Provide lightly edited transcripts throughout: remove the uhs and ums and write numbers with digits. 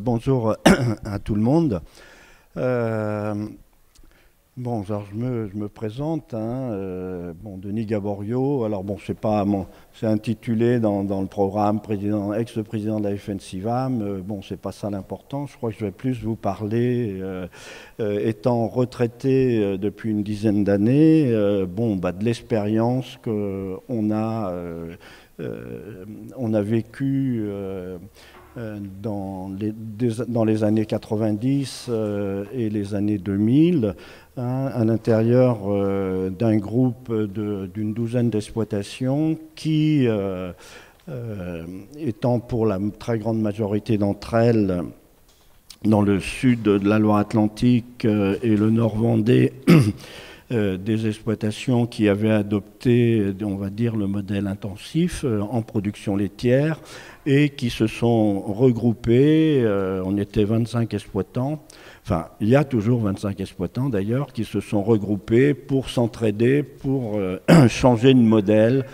Bonjour à tout le monde. Euh, bon, alors je me présente, Denis Gaborio. Alors bon, c'est pas c'est intitulé dans le programme ex-président de la FNSIVAM. Bon, c'est pas ça l'important. Je crois que je vais plus vous parler, étant retraité depuis une dizaine d'années, de l'expérience on a vécu. Dans les années 90 et les années 2000, à l'intérieur d'un groupe d'une douzaine d'exploitations qui, étant pour la très grande majorité d'entre elles dans le sud de la Loire-Atlantique et le Nord Vendée, des exploitations qui avaient adopté, on va dire, le modèle intensif en production laitière et qui se sont regroupés. On était 25 exploitants. Enfin, il y a toujours 25 exploitants d'ailleurs qui se sont regroupés pour s'entraider, pour changer de modèle,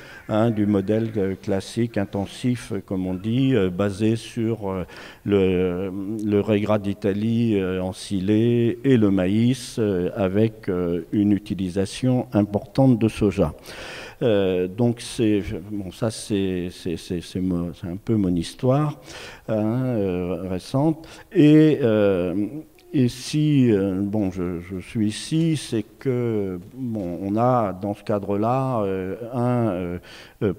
du modèle classique, intensif, comme on dit, basé sur le raigrade d'Italie ensilé et le maïs avec une utilisation importante de soja. Donc ça c'est un peu mon histoire récente. Et si je suis ici, c'est que on a dans ce cadre-là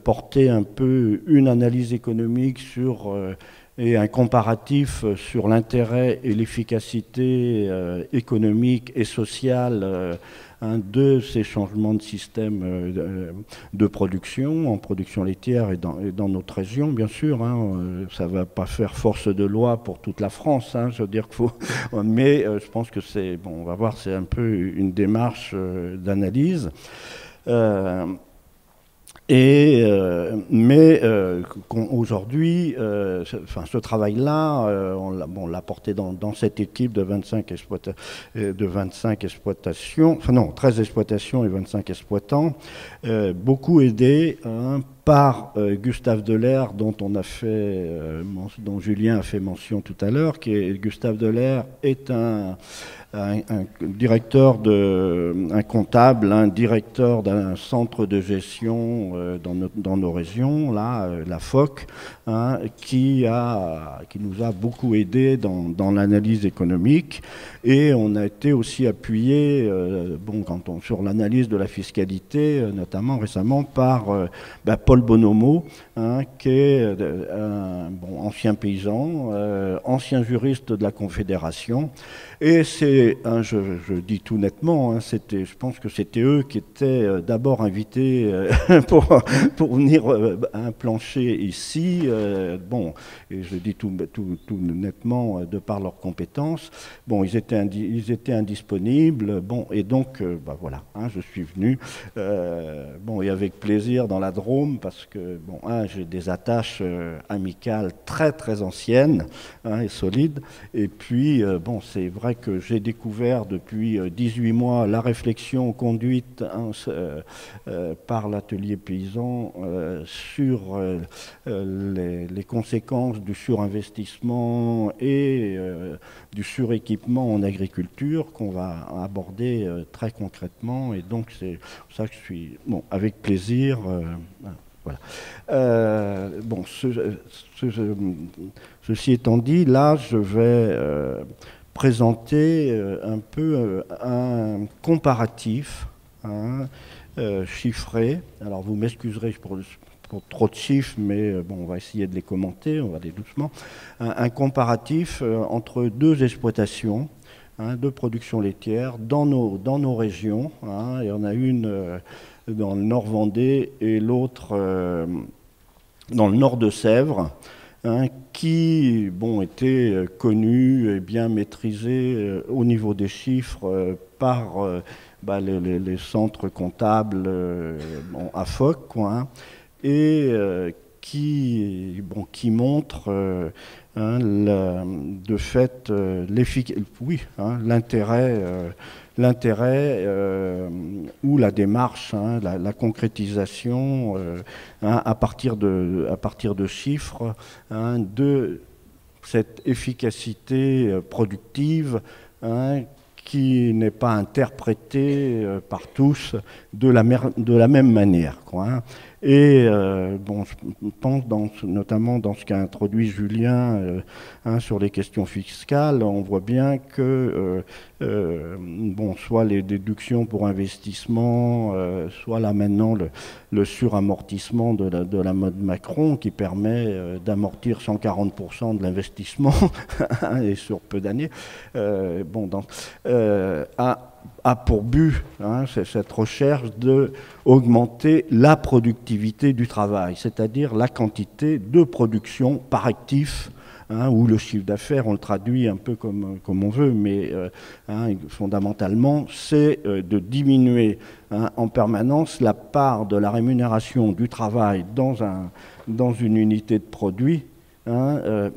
porté un peu une analyse économique et un comparatif sur l'intérêt et l'efficacité économique et sociale de ces changements de système de production, en production laitière et dans notre région, bien sûr. Ça ne va pas faire force de loi pour toute la France, je veux dire qu'il faut. Mais je pense que on va voir, c'est un peu une démarche d'analyse. Aujourd'hui, ce travail-là, on l'a porté dans cette équipe de 25 exploitations, enfin non, 13 exploitations et 25 exploitants, beaucoup aidé par Gustave Delair, dont Julien a fait mention tout à l'heure. Gustave Delair est un comptable, un directeur d'un centre de gestion dans nos régions, la FOC, qui nous a beaucoup aidé dans l'analyse économique. Et on a été aussi appuyé sur l'analyse de la fiscalité, notamment récemment par Paul Bonomo, qui est ancien paysan, ancien juriste de la Confédération. Et je dis tout nettement, je pense que c'était eux qui étaient d'abord invités pour venir plancher ici. Et je dis tout nettement de par leurs compétences. Ils étaient indisponibles. Et donc, voilà, je suis venu. Et avec plaisir dans la Drôme, parce que, j'ai des attaches amicales très, très anciennes et solides. Et puis, c'est vrai que j'ai découvert depuis 18 mois la réflexion conduite par l'atelier paysan sur les conséquences du surinvestissement et du suréquipement en agriculture qu'on va aborder très concrètement. Et donc c'est pour ça que je suis avec plaisir. Voilà. Ceci étant dit, là je vais présenter un peu un comparatif chiffré. Alors vous m'excuserez pour trop de chiffres, mais on va essayer de les commenter, on va aller doucement. Un comparatif entre deux exploitations de production laitière dans nos régions. Il y en a une dans le Nord Vendée et l'autre dans le Nord de Sèvres. Qui étaient connus et bien maîtrisés au niveau des chiffres par les centres comptables à FOC, et qui montrent de fait l'intérêt ou la démarche, la concrétisation à partir de chiffres de cette efficacité productive, hein, qui n'est pas interprétée par tous de la même manière, quoi, hein. Et bon, je pense notamment dans ce qu'a introduit Julien hein, sur les questions fiscales, on voit bien que bon, soit les déductions pour investissement, soit là maintenant le suramortissement de la mode Macron qui permet d'amortir 140% de l'investissement et sur peu d'années, bon, a pour but, hein, cette recherche, d'augmenter la productivité du travail, c'est-à-dire la quantité de production par actif, hein, ou le chiffre d'affaires, on le traduit un peu comme on veut, mais hein, fondamentalement, c'est de diminuer hein, en permanence la part de la rémunération du travail dans une unité de produit, hein,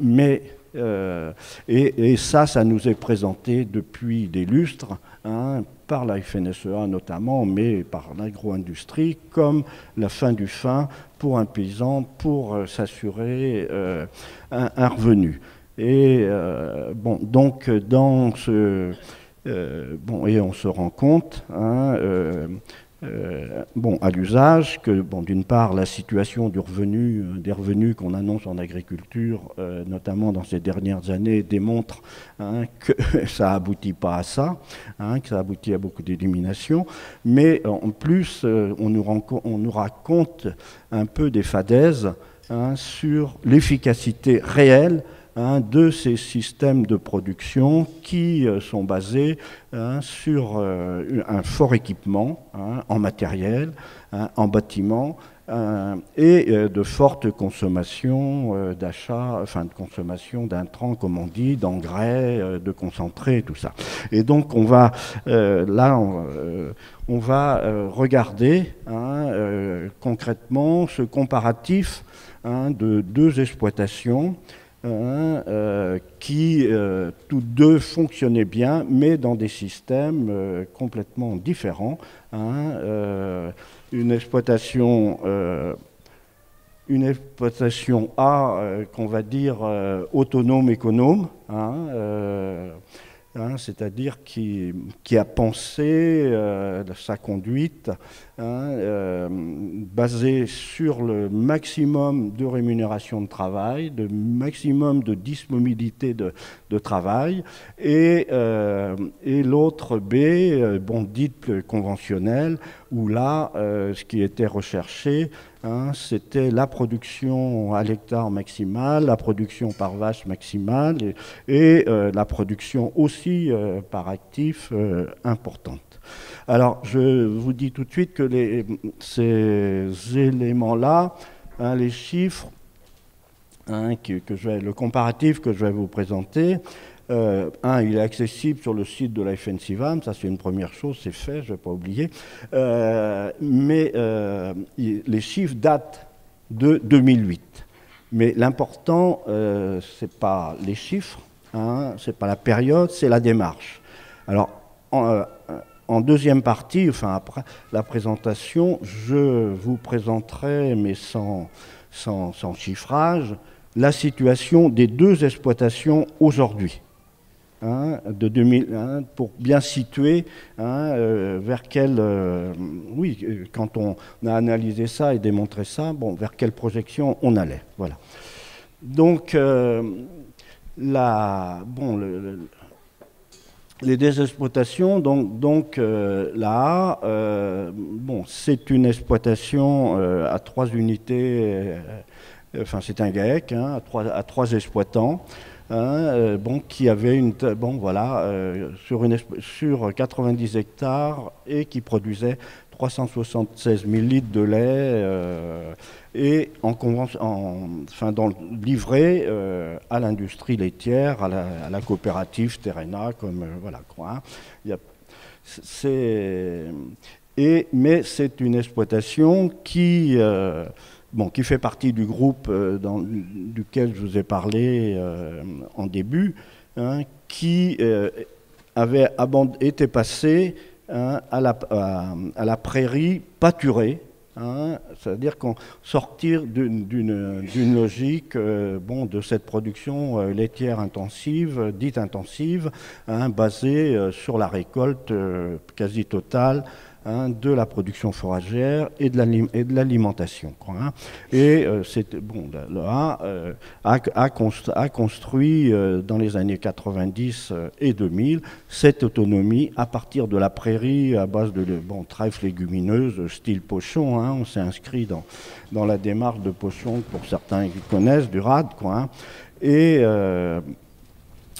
et ça nous est présenté depuis des lustres, hein, par la FNSEA notamment, mais par l'agro-industrie, comme la fin du fin pour un paysan, pour s'assurer un revenu. Et bon, donc dans ce... bon, et on se rend compte, hein, bon, à l'usage, que bon, d'une part la situation des revenus qu'on annonce en agriculture, notamment dans ces dernières années, démontre hein, que ça aboutit pas à ça, hein, que ça aboutit à beaucoup d'élimination, mais en plus on nous raconte un peu des fadaises hein, sur l'efficacité réelle hein, de ces systèmes de production qui sont basés hein, sur un fort équipement hein, en matériel, hein, en bâtiment et de fortes consommations d'achat, enfin de consommation d'intrants, comme on dit, d'engrais, de concentrés, tout ça. Et donc on va là, on va regarder hein, concrètement ce comparatif hein, de deux exploitations qui toutes deux fonctionnaient bien, mais dans des systèmes complètement différents. Hein, une exploitation A, qu'on va dire autonome, économe, hein, hein, c'est-à-dire qui a pensé sa conduite hein, basée sur le maximum de rémunération de travail, de maximum de disponibilité de travail, et l'autre B, bon, dite conventionnelle, où là, ce qui était recherché, hein, c'était la production à l'hectare maximale, la production par vache maximale et la production aussi par actif importante. Alors, je vous dis tout de suite que ces éléments-là, hein, les chiffres, hein, le comparatif que je vais vous présenter, il est accessible sur le site de la FNSIVAM, ça c'est une première chose, c'est fait, je ne vais pas oublier. Mais les chiffres datent de 2008. Mais l'important, ce n'est pas les chiffres, hein, ce n'est pas la période, c'est la démarche. Alors, en deuxième partie, enfin après la présentation, je vous présenterai, mais sans chiffrage, la situation des deux exploitations aujourd'hui. Hein, de 2001, pour bien situer hein, vers quelle... oui, quand on a analysé ça et démontré ça, bon, vers quelle projection on allait. Voilà. Donc, les deux exploitations, donc là, bon, c'est une exploitation à 3 unités, enfin c'est un GAEC, hein, à 3 exploitants. Hein, bon, qui avait sur 90 hectares et qui produisait 376 000 litres de lait et livré à l'industrie laitière, à la coopérative Terrena, comme voilà quoi. Hein. Mais c'est une exploitation qui qui fait partie du groupe duquel je vous ai parlé en début, hein, qui avait été passé hein, à la prairie pâturée, hein, c'est-à-dire qu'on sortir d'une logique bon, de cette production laitière intensive, dite intensive, hein, basée sur la récolte quasi totale, hein, de la production foragère et de l'alimentation. Hein. Et bon, a construit dans les années 90 et 2000 cette autonomie à partir de la prairie à base de bon, trèfles légumineuses style Pochon. Hein. On s'est inscrit dans la démarche de Pochon, pour certains qui connaissent, du RAD. Quoi, hein. Et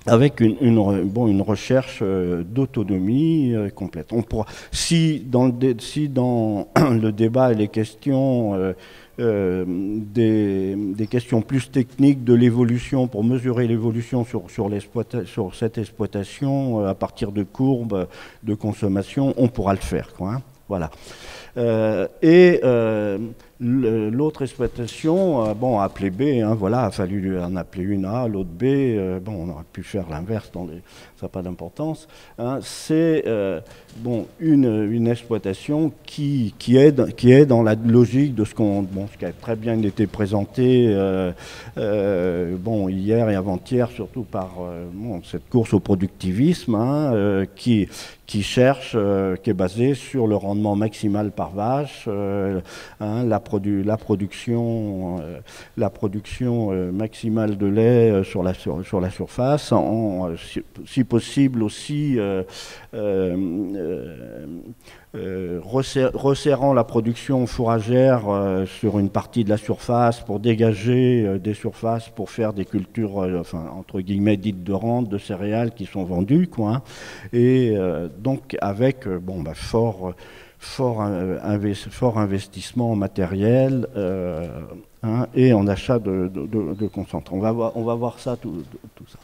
avec une recherche d'autonomie complète. On pourra, si dans le débat il est question des questions plus techniques de l'évolution, pour mesurer l'évolution sur cette exploitation à partir de courbes de consommation, on pourra le faire. Quoi, hein, voilà. L'autre exploitation, bon, appelée B, hein, voilà, il a fallu en appeler une A, l'autre B, bon, on aurait pu faire l'inverse, ça n'a pas d'importance. Hein, c'est bon, une exploitation qui est dans la logique de ce qui a très bien été présenté bon, hier et avant-hier, surtout par bon, cette course au productivisme, hein, qui cherche, qui est basée sur le rendement maximal par vache, hein, la production maximale de lait sur la surface, si possible aussi resserrant la production fourragère sur une partie de la surface pour dégager des surfaces pour faire des cultures, enfin, entre guillemets, dites de rente, de céréales qui sont vendues, quoi, hein. Et donc avec bon, bah, fort investissement en matériel hein, et en achat de concentrants. On va voir ça, tout ça.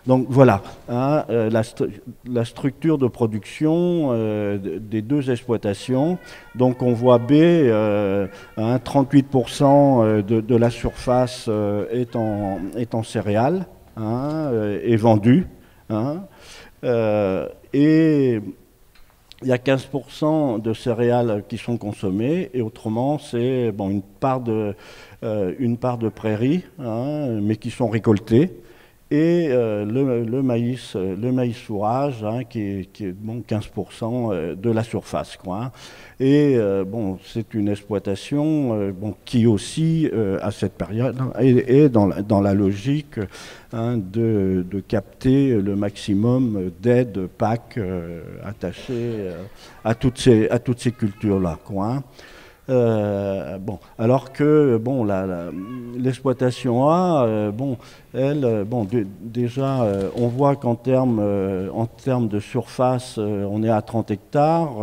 Donc voilà, hein, la structure de production des deux exploitations. Donc on voit B, hein, 38% de la surface est en céréales, hein, est vendue. Hein, et il y a 15% de céréales qui sont consommées, et autrement, c'est bon, une part de prairies, hein, mais qui sont récoltées, et le maïs fourrage, hein, qui est bon, 15% de la surface. Quoi, hein. Et bon, c'est une exploitation bon, qui aussi, à cette période, est dans la logique hein, de capter le maximum d'aides PAC attachées à toutes ces cultures-là. Quoi, hein. Bon, alors que bon, l'exploitation A, bon, elle, bon, déjà, on voit qu'en termes de surface, on est à 30 hectares.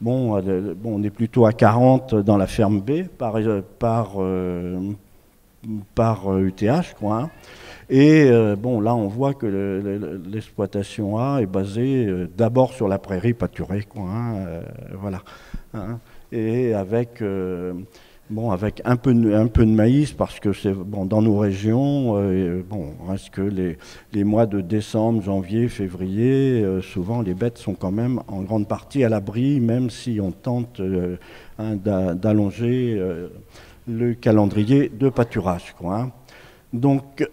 Bon, on est plutôt à 40 dans la ferme B par UTH, quoi. Hein. Et bon, là, on voit que l'exploitation A est basée d'abord sur la prairie pâturée, quoi. Hein, voilà. Hein. Et avec avec un peu de maïs, parce que c'est bon, dans nos régions, bon, reste que les mois de décembre, janvier, février, souvent les bêtes sont quand même en grande partie à l'abri, même si on tente hein, d'allonger le calendrier de pâturage. Quoi, hein. Donc,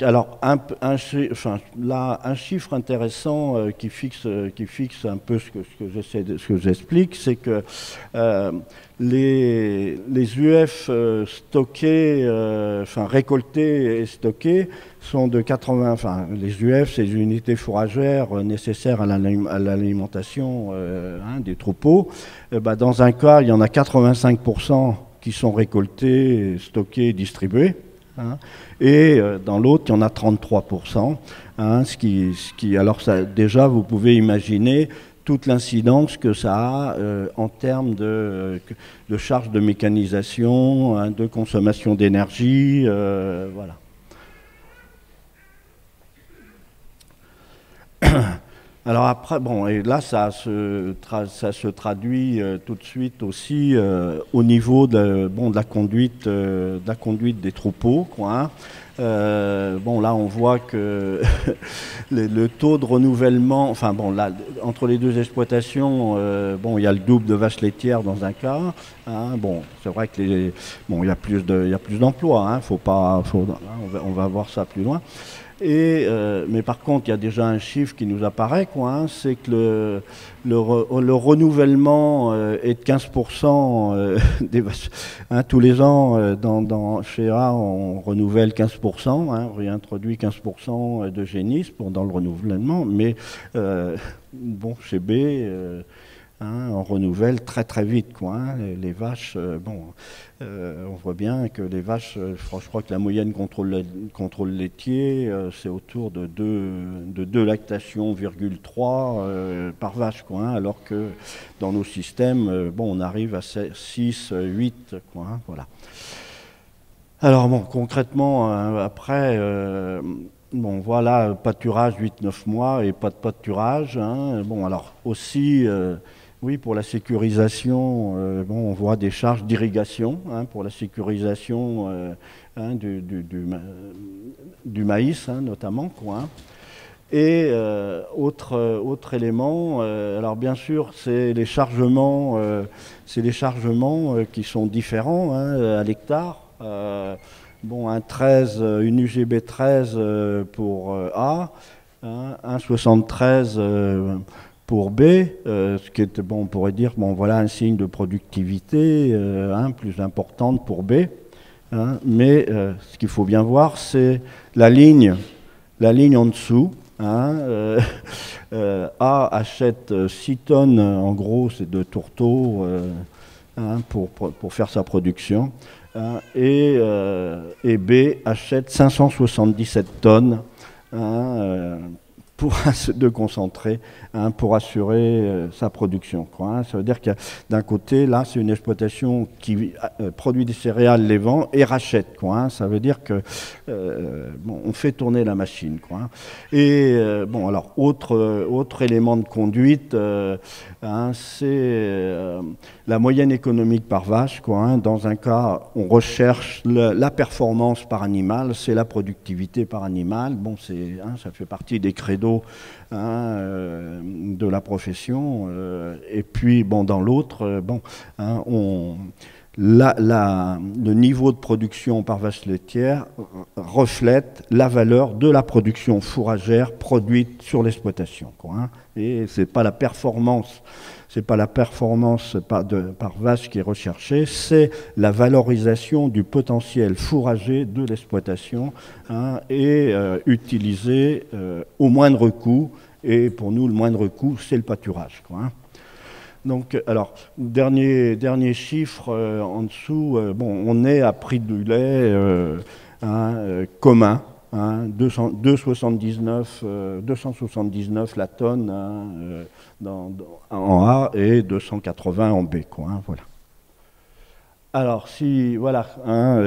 alors, un chiffre intéressant qui fixe un peu ce que j'explique, c'est que les UF stockés, récoltés et stockés, sont de 80. Enfin, les UF, c'est les unités fourragères nécessaires à l'alimentation hein, des troupeaux. Dans un cas, il y en a 85% qui sont récoltés, stockés et distribués. Hein, et dans l'autre, il y en a 33%. Hein, ce qui, alors ça, déjà, vous pouvez imaginer toute l'incidence que ça a en termes de charge de mécanisation, hein, de consommation d'énergie, voilà. Alors après, bon, et là, ça se traduit tout de suite aussi au niveau de la conduite des troupeaux, quoi, hein. Bon, là, on voit que le taux de renouvellement, enfin bon, là, entre les deux exploitations, bon, il y a le double de vaches laitières dans un cas. Hein, bon, c'est vrai que bon, il y a plus d'emplois. Hein, faut pas, on va voir ça plus loin. Mais par contre, il y a déjà un chiffre qui nous apparaît, quoi, hein, c'est que le renouvellement est de 15% des vaches. Hein, tous les ans, chez A, on renouvelle 15%, hein, on réintroduit 15% d'eugénisme dans le renouvellement, mais bon, chez B, hein, on renouvelle très très vite, quoi, hein, les vaches, bon, on voit bien que les vaches, je crois que la moyenne contrôle laitier, c'est autour de 2 lactations, 3 par vache, quoi, hein, alors que dans nos systèmes, bon, on arrive à 6, 8, quoi, hein, voilà. Alors bon, concrètement, après, bon, voilà, pâturage 8-9 mois et pas de pâturage, hein, bon, alors aussi... oui, pour la sécurisation, bon, on voit des charges d'irrigation, hein, pour la sécurisation hein, du maïs, hein, notamment, quoi, hein. Et autre élément, alors bien sûr, c'est les chargements qui sont différents, hein, à l'hectare. Bon, une UGB 13 pour A, hein, un 73 pour B, ce qui est, bon, on pourrait dire, bon, voilà un signe de productivité hein, plus importante pour B. Hein, mais ce qu'il faut bien voir, c'est la ligne en dessous. Hein, A achète 6 tonnes, en gros, c'est de tourteaux hein, pour faire sa production. Hein, et B achète 577 tonnes. Hein, de concentrer hein, pour assurer sa production, quoi, hein. Ça veut dire que d'un côté, là, c'est une exploitation qui produit des céréales, les vend et rachète, quoi, hein. Ça veut dire que bon, on fait tourner la machine, quoi, hein. Et bon, alors autre élément de conduite, hein, c'est la moyenne économique par vache, quoi, hein. Dans un cas, on recherche la performance par animal, c'est la productivité par animal. Bon, hein, ça fait partie des credos hein, de la profession. Et puis, bon, dans l'autre, bon, hein, le niveau de production par vache laitière reflète la valeur de la production fourragère produite sur l'exploitation, quoi, hein. Et c'est pas la performance. C'est pas la performance par vache qui est recherchée, c'est la valorisation du potentiel fourrager de l'exploitation hein, et utilisé au moindre coût. Et pour nous, le moindre coût, c'est le pâturage, quoi, hein. Donc, alors, dernier chiffre en dessous, bon, on est à prix du lait hein, commun. Hein, 279 la tonne hein, en A et 280 en B, quoi, hein, voilà. Alors si voilà, hein,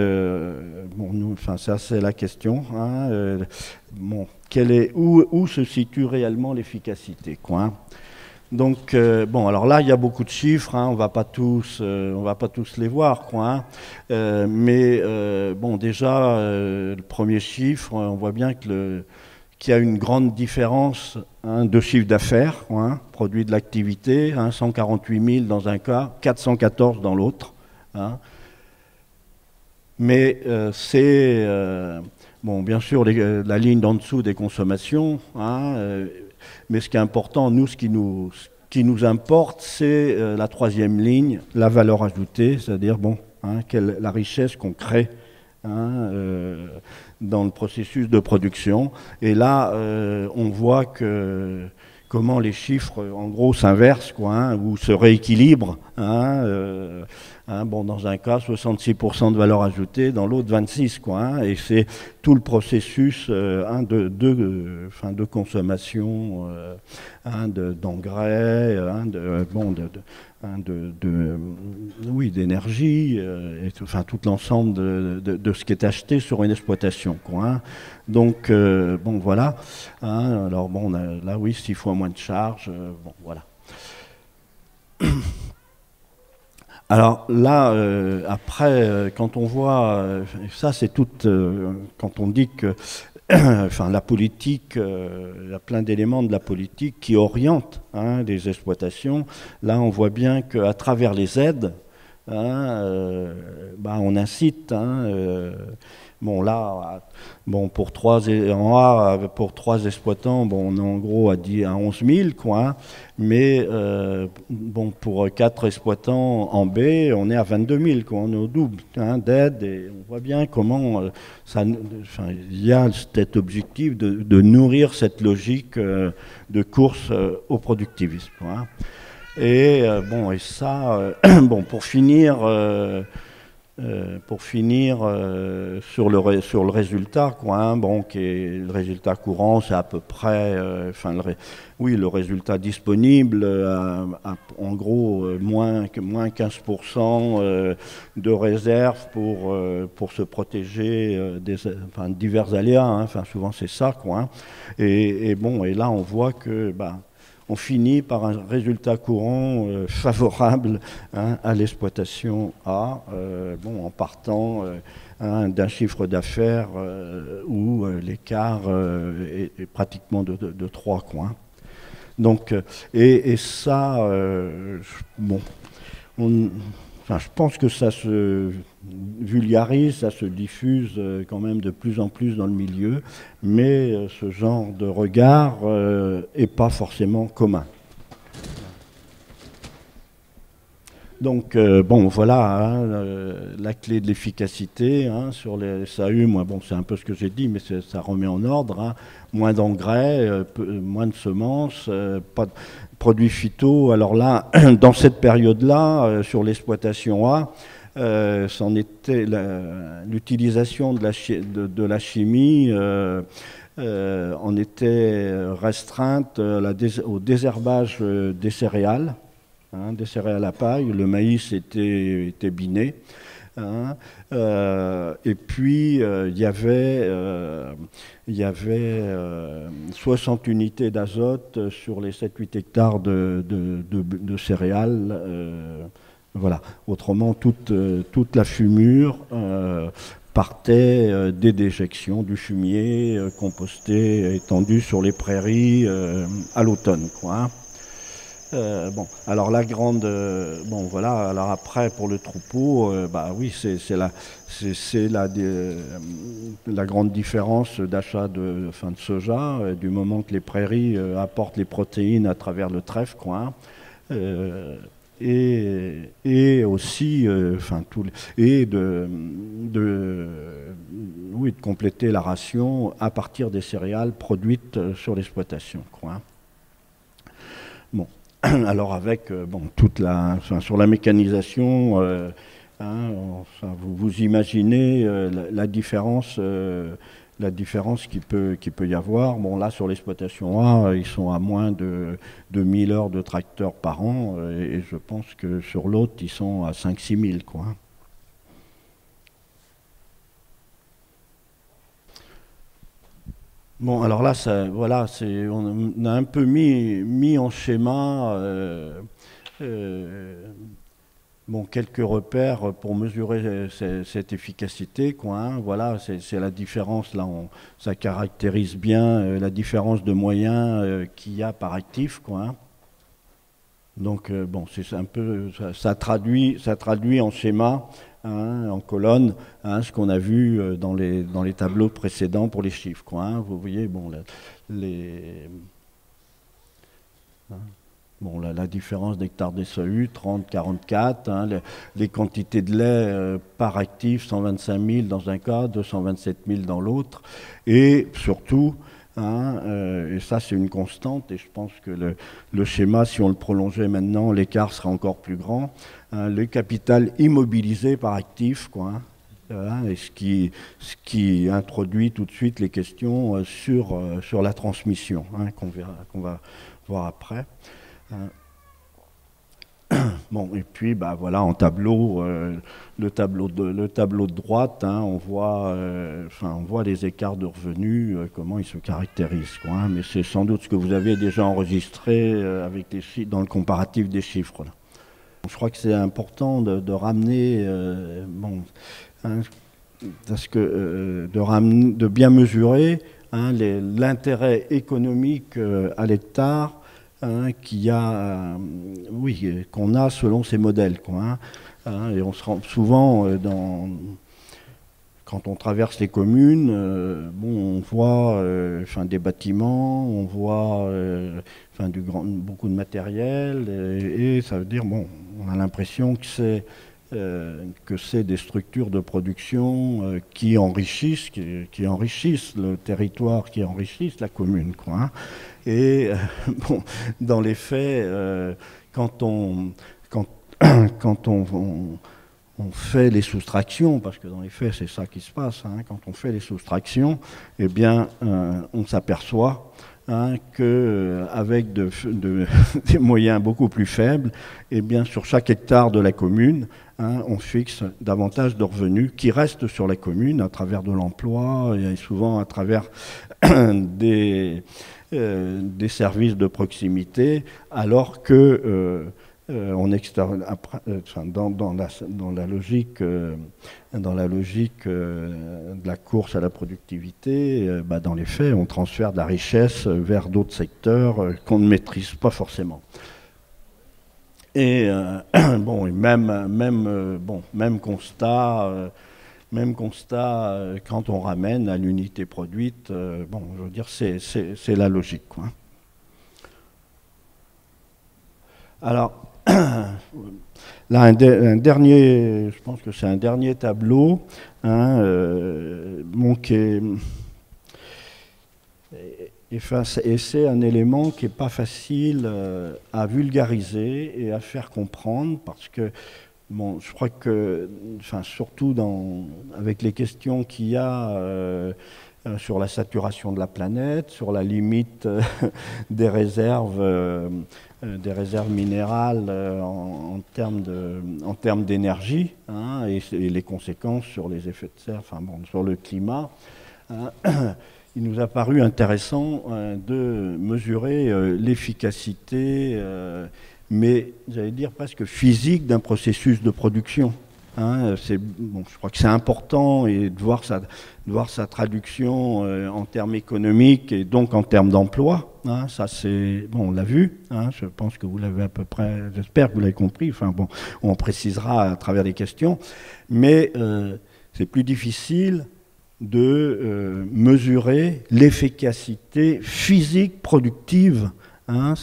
bon, nous, enfin ça c'est la question. Hein, bon, où se situe réellement l'efficacité, quoi, hein. Donc bon, alors là il y a beaucoup de chiffres, hein, on va pas tous les voir, quoi, hein. Mais bon, déjà le premier chiffre, on voit bien qu'il y a une grande différence hein, de chiffre d'affaires, hein, produit de l'activité, hein, 148 000 dans un cas, 414 dans l'autre. Hein. Mais c'est bon, bien sûr la ligne d'en dessous des consommations. Hein, mais ce qui est important, nous, ce qui nous importe, c'est la troisième ligne, la valeur ajoutée, c'est-à-dire bon, hein, la richesse qu'on crée hein, dans le processus de production. Et là, on voit comment les chiffres, en gros, s'inversent, quoi, hein, ou se rééquilibrent. Hein, hein, bon, dans un cas, 66% de valeur ajoutée, dans l'autre, 26%. Quoi, hein, et c'est tout le processus hein, de consommation hein, d'engrais, hein, oui, d'énergie, enfin tout l'ensemble de ce qui est acheté sur une exploitation, quoi, hein. Donc, bon, voilà. Hein, alors, bon, on a, là, oui, 6 fois moins de charges. Bon, voilà. Alors là, après, quand on voit, ça c'est tout, quand on dit que enfin, la politique, il y a plein d'éléments de la politique qui orientent les exploitations. Là, on voit bien qu'à travers les aides, on incite. Bon, là, bon, pour trois exploitants, bon, on est en gros à 11 000, quoi. Mais bon, pour 4 exploitants en B, on est à 22 000, quoi. On est au double d'aide. Et on voit bien comment il y a cet objectif de nourrir cette logique de course au productivisme, quoi. Et bon, et ça, bon, pour finir sur le résultat, quoi, bon, qui est le résultat courant, c'est à peu près, oui, le résultat disponible, en gros, moins 15% de réserve pour se protéger des divers aléas, souvent c'est ça, quoi. Et bon, et là on voit que, on finit par un résultat courant favorable à l'exploitation A, bon, en partant d'un chiffre d'affaires où l'écart est pratiquement de 3, quoi. Donc, et ça, bon, je pense que ça se vulgarise, ça se diffuse quand même de plus en plus dans le milieu, mais ce genre de regard n'est pas forcément commun. Donc, bon, voilà, la clé de l'efficacité sur les SAU, moi, bon, c'est un peu ce que j'ai dit, mais ça remet en ordre. Moins d'engrais, moins de semences, pas de produits phyto. Alors là, dans cette période-là, sur l'exploitation A, c'en était l'utilisation de la chimie en était restreinte au désherbage des céréales. Des céréales à paille, le maïs était biné. Et puis il y avait 60 unités d'azote sur les 7-8 hectares de céréales. Voilà. Autrement, toute la fumure partait des déjections du fumier composté, étendu sur les prairies à l'automne, quoi. Bon, alors la grande, bon voilà, alors après pour le troupeau, oui, c'est la grande différence d'achat de soja, du moment que les prairies apportent les protéines à travers le trèfle, quoi. Et aussi, et de compléter la ration à partir des céréales produites sur l'exploitation, quoi. Bon. Alors avec sur la mécanisation, vous imaginez la différence qu'il peut y avoir. Bon, là sur l'exploitation A, ils sont à moins de 1000 heures de tracteurs par an, et je pense que sur l'autre, ils sont à 5-6 000, quoi. Bon, alors là, voilà, on a un peu mis en schéma quelques repères pour mesurer cette efficacité, quoi. Voilà, c'est la différence, là, ça caractérise bien la différence de moyens qu'il y a par actif, quoi. Donc, bon, c'est un peu, ça traduit en schéma, en colonne, ce qu'on a vu dans les tableaux précédents pour les chiffres, quoi. Vous voyez, bon, la différence d'hectares des SAU, 30, 44, les quantités de lait par actif, 125 000 dans un cas, 227 000 dans l'autre, et surtout, et ça c'est une constante, et je pense que le schéma, si on le prolongeait maintenant, l'écart serait encore plus grand, le capital immobilisé par actif, quoi, et ce qui introduit tout de suite les questions sur la transmission, qu'on va voir après. Bon, et puis voilà, en tableau, le tableau de droite, on voit les écarts de revenus, comment ils se caractérisent, quoi, mais c'est sans doute ce que vous avez déjà enregistré avec dans le comparatif des chiffres, là. Je crois que c'est important de ramener, bon, hein, parce que de bien mesurer hein, l'intérêt économique à l'hectare hein, oui, qu'on a selon ces modèles, quoi, hein, et on se rend souvent quand on traverse les communes, bon, on voit enfin, des bâtiments, on voit enfin, beaucoup de matériel, et ça veut dire, bon, on a l'impression que c'est des structures de production qui enrichissent le territoire, qui enrichissent la commune, quoi, hein. Et bon, dans les faits, quand on fait les soustractions, parce que dans les faits c'est ça qui se passe, hein, quand on fait les soustractions, eh bien on s'aperçoit hein, qu'avec des moyens beaucoup plus faibles, eh bien sur chaque hectare de la commune, hein, on fixe davantage de revenus qui restent sur la commune à travers de l'emploi et souvent à travers des services de proximité, alors que dans la logique de la course à la productivité, dans les faits, on transfère de la richesse vers d'autres secteurs qu'on ne maîtrise pas forcément. Et bon, même constat. Même constat quand on ramène à l'unité produite. Bon, je veux dire, c'est la logique, quoi. Alors, là, un dernier, je pense que c'est un dernier tableau, hein, bon, et c'est un élément qui n'est pas facile à vulgariser et à faire comprendre, parce que bon, je crois que, enfin, surtout avec les questions qu'il y a sur la saturation de la planète, sur la limite des réserves minérales en termes d'énergie, hein, et les conséquences sur les effets de serre, enfin bon, sur le climat, hein, il nous a paru intéressant de mesurer l'efficacité mais j'allais dire presque physique d'un processus de production. Hein, bon, je crois que c'est important et de voir sa traduction en termes économiques et donc en termes d'emploi. Hein, ça c'est bon, on l'a vu. Hein, je pense que vous l'avez à peu près. J'espère que vous l'avez compris. Enfin bon, on précisera à travers les questions. Mais c'est plus difficile de mesurer l'efficacité physique productive. Hein,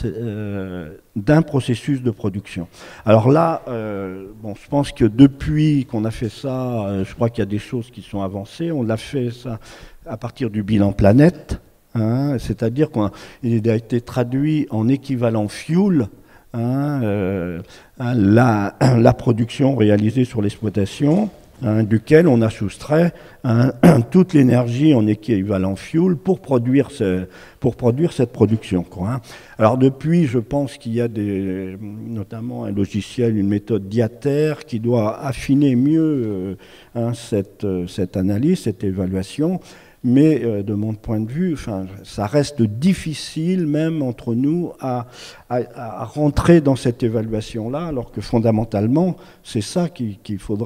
d'un processus de production. Alors là, bon, je pense que depuis qu'on a fait ça, je crois qu'il y a des choses qui sont avancées. On l'a fait ça à partir du bilan planète, hein, c'est-à-dire qu'il a été traduit en équivalent fuel, hein, la production réalisée sur l'exploitation, hein, duquel on a soustrait hein, toute l'énergie en équivalent fuel pour produire cette production, quoi, hein. Alors depuis, je pense qu'il y a notamment un logiciel, une méthode Diater qui doit affiner mieux hein, cette analyse, cette évaluation. Mais de mon point de vue, enfin, ça reste difficile même entre nous à rentrer dans cette évaluation-là, alors que fondamentalement, c'est ça qu'il faut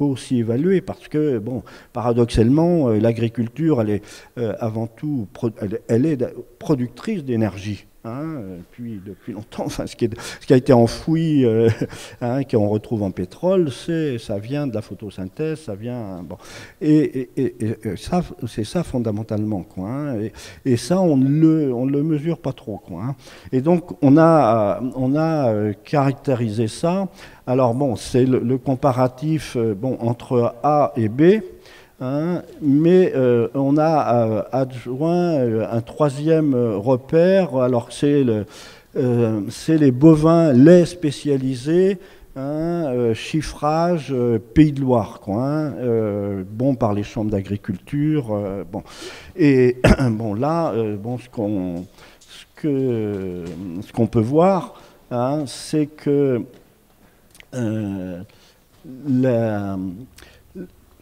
aussi évaluer, parce que, bon, paradoxalement, l'agriculture, elle est avant tout, elle est productrice d'énergie. Hein, depuis longtemps, enfin, ce qui a été enfoui, hein, qu'on retrouve en pétrole, ça vient de la photosynthèse, ça vient, bon, et ça, c'est ça fondamentalement, quoi, hein, et ça on ne le mesure pas trop, quoi, hein. Et donc on a caractérisé ça. Alors bon, c'est le comparatif bon, entre A et B. Hein, mais on a adjoint un troisième repère, alors c'est les bovins laits spécialisés, hein, chiffrage Pays de Loire, quoi, hein, bon par les chambres d'agriculture, bon. Et bon là, bon, ce qu'on peut voir, hein, c'est que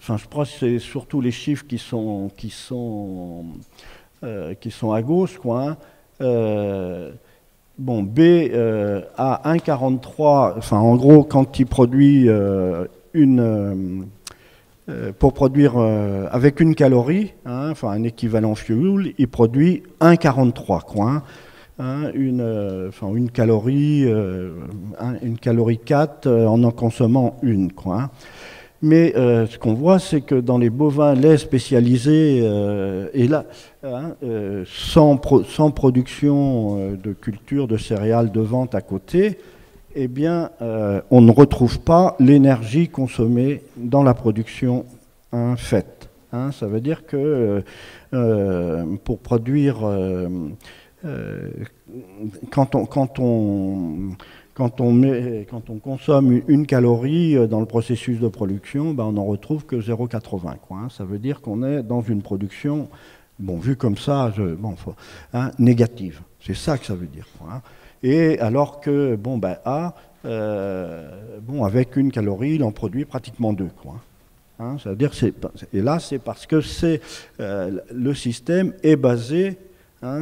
enfin, je crois que c'est surtout les chiffres qui sont à gauche, quoi, hein. bon, B a 1,43, enfin en gros quand il produit pour produire avec une calorie, hein, enfin un équivalent fuel, il produit 1,43 quoi. Hein, une calorie 4 en consommant une quoi. Hein. Mais ce qu'on voit, c'est que dans les bovins laits spécialisés, et là, hein, sans production de culture, de céréales, de vente à côté, eh bien, on ne retrouve pas l'énergie consommée dans la production faite. Hein. Ça veut dire que pour produire, quand on consomme une calorie dans le processus de production, ben on n'en retrouve que 0,80. Hein. Ça veut dire qu'on est dans une production, bon, vu comme ça, négative. C'est ça que ça veut dire. Hein. Et alors que, bon, ben, A, avec une calorie, il en produit pratiquement 2. Quoi. Hein. C'est-à-dire, et là, c'est parce que le système est basé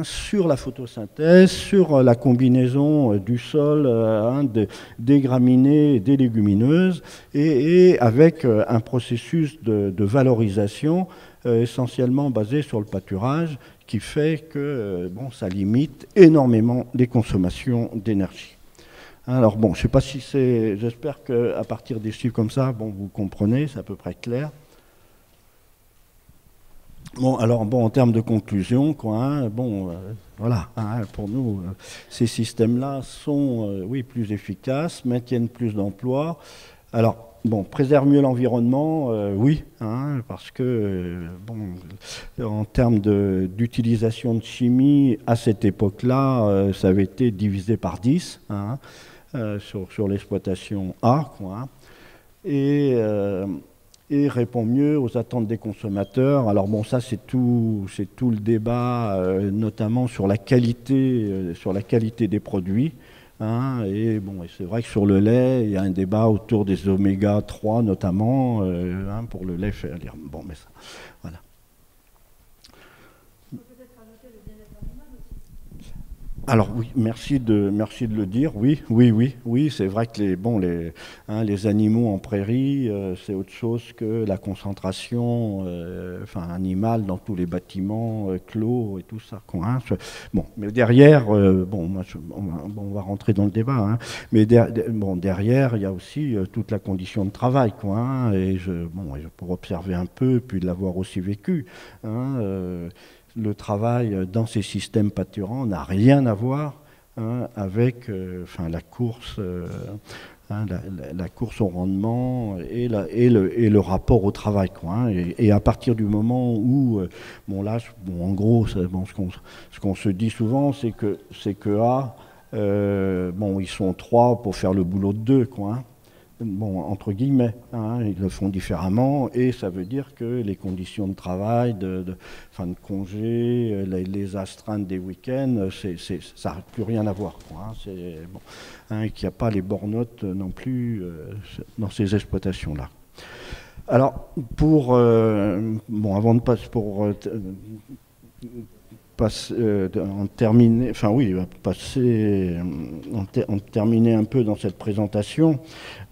sur la photosynthèse, sur la combinaison du sol, des graminées et des légumineuses, et avec un processus de valorisation essentiellement basé sur le pâturage, qui fait que ça limite énormément les consommations d'énergie. Alors bon, je ne sais pas si c'est... J'espère qu'à partir des chiffres comme ça, vous comprenez, c'est à peu près clair. Bon, alors, en termes de conclusion, quoi, voilà, pour nous, ces systèmes-là sont, oui, plus efficaces, maintiennent plus d'emplois. Alors, préservent mieux l'environnement, oui, parce que, en termes d'utilisation de chimie, à cette époque-là, ça avait été divisé par 10, sur l'exploitation A, quoi. Et répond mieux aux attentes des consommateurs. Alors ça c'est tout le débat, notamment sur la qualité des produits. Et c'est vrai que sur le lait, il y a un débat autour des oméga 3 notamment, pour le lait. Mais ça, voilà. Alors oui, merci de le dire. Oui, c'est vrai que les animaux en prairie, c'est autre chose que la concentration animale dans tous les bâtiments clos et tout ça. Mais derrière, on va rentrer dans le débat. Mais derrière, il y a aussi toute la condition de travail, et pour observer un peu, puis de l'avoir aussi vécu. Le travail dans ces systèmes pâturants n'a rien à voir avec la course au rendement et le rapport au travail. Et à partir du moment où, en gros, ce qu'on se dit souvent, c'est que ils sont 3 pour faire le boulot de 2, entre guillemets, ils le font différemment, et ça veut dire que les conditions de travail, de congé, les astreintes des week-ends, ça n'a plus rien à voir. Qu'il n'y a pas les bornottes non plus dans ces exploitations-là. Alors, avant de passer terminer un peu dans cette présentation.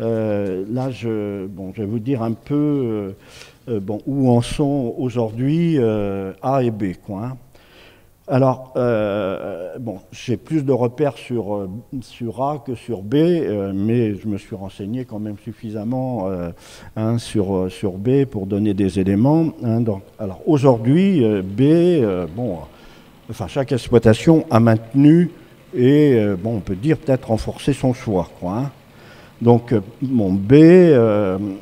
Là, je vais vous dire un peu où en sont aujourd'hui A et B. Alors, j'ai plus de repères sur A que sur B, mais je me suis renseigné quand même suffisamment sur B pour donner des éléments. Alors aujourd'hui, B, chaque exploitation a maintenu et, on peut dire peut-être renforcé son choix. Donc, B,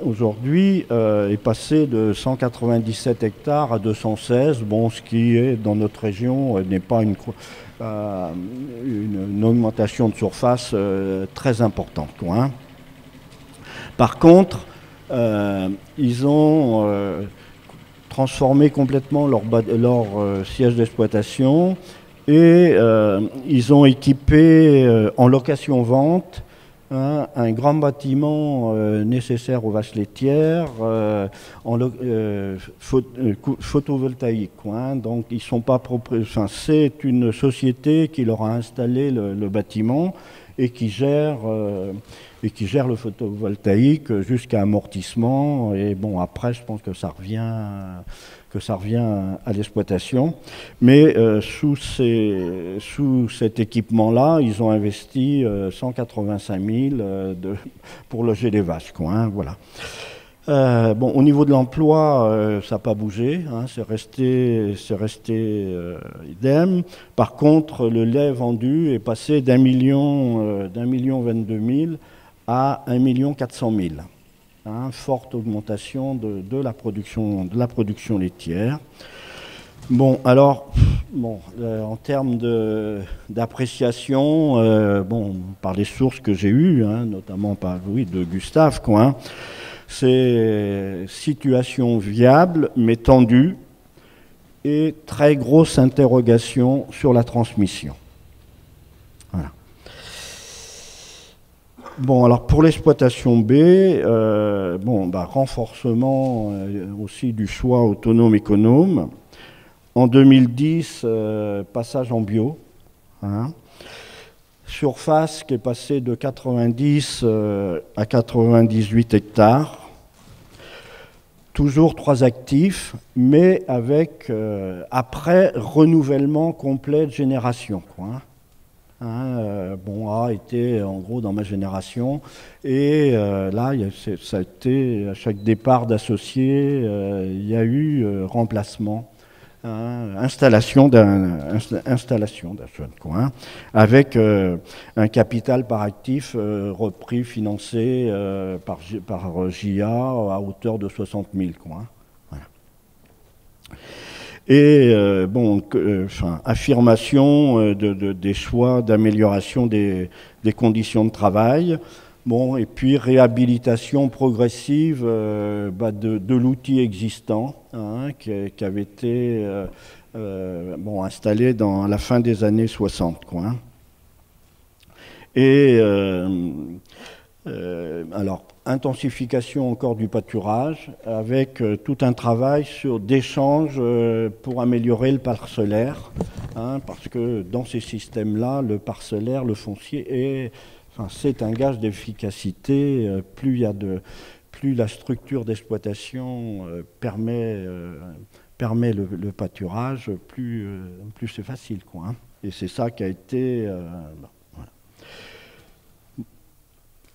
aujourd'hui, est passé de 197 hectares à 216, ce qui est, dans notre région, n'est pas une augmentation de surface très importante. Par contre, ils ont transformé complètement leur siège d'exploitation et ils ont équipé en location-vente un grand bâtiment nécessaire aux vaches laitières, photovoltaïque. Donc ils sont pas enfin, c'est une société qui leur a installé le bâtiment et qui gère le photovoltaïque jusqu'à amortissement. Et bon, après, je pense que ça revient à l'exploitation. Mais sous cet équipement-là, ils ont investi 185 000 pour loger les vaches. Voilà. Bon, au niveau de l'emploi, ça n'a pas bougé, c'est resté idem. Par contre, le lait vendu est passé d'1 million 22 000 à 1 million 400 000. Forte augmentation de la production laitière. Bon, alors, en termes d'appréciation, par les sources que j'ai eues, notamment de Gustave, c'est situation viable, mais tendue, et très grosse interrogation sur la transmission. Voilà. Bon, alors pour l'exploitation B, renforcement aussi du choix autonome-économe. En 2010, passage en bio. Surface qui est passée de 90 à 98 hectares. Toujours 3 actifs, mais avec, après, renouvellement complet de génération. A été en gros dans ma génération. Et là, ça a été, à chaque départ d'associé, il y a eu remplacement. Installation d'un jeune, avec un capital par actif repris, financé par JA à hauteur de 60 000. Voilà. Et affirmation des choix d'amélioration des conditions de travail. Bon, et puis réhabilitation progressive de l'outil existant qui avait été installé à la fin des années 60. Et alors, intensification encore du pâturage avec tout un travail d'échange pour améliorer le parcellaire, parce que dans ces systèmes-là, le parcellaire, le foncier c'est un gage d'efficacité. Plus la structure d'exploitation permet le pâturage, plus c'est facile. Et c'est ça qui a été... voilà.